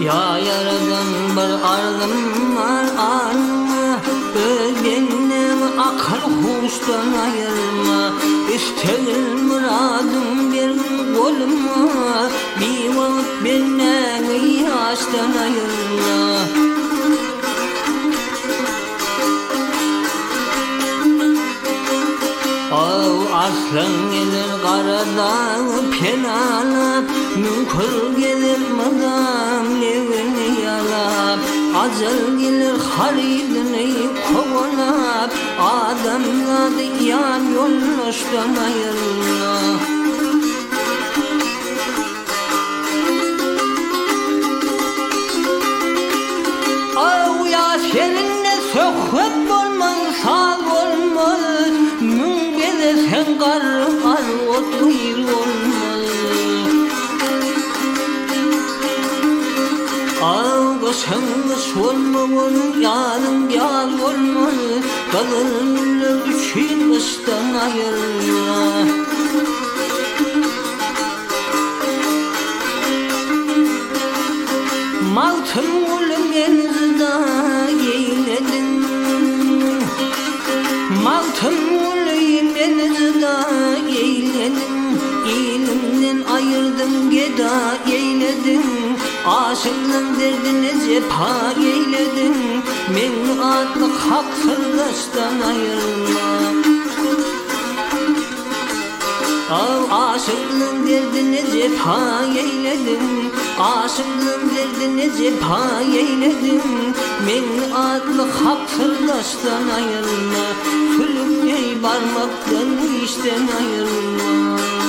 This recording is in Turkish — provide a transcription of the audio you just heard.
Ya yaradan bir arzum var anma, benim akıl huştan ayırma. İstedim muradım bir koluma, bir vakit beni yaştan ayırma. Aslan gelir Karadağ'ı penalap, Münkür gelir madam levini yalap. Acel gelir haridini kovalap, adamladı yan yollaştan ayrılma. Av ya seninle sohbet olmaz, sağ olmaz. Sen karı ot buyur olmaz. Ağga sen solmağın yanım yal olmaz. Kalırlı üçün ıstan ayırma. Maltın ulum enzida yeyledin. Maltın enzida eyledim, ilimden ayırdım geda eyledim. Aşığın derdine cepha eyledim, men adlı hak sırdaştan ayırma. Aşığın derdine cepha eyledim, aşığın derdine cepha eyledim. Men adlı hak sırdaştan ayırma. Parmaktan işten ayrılma.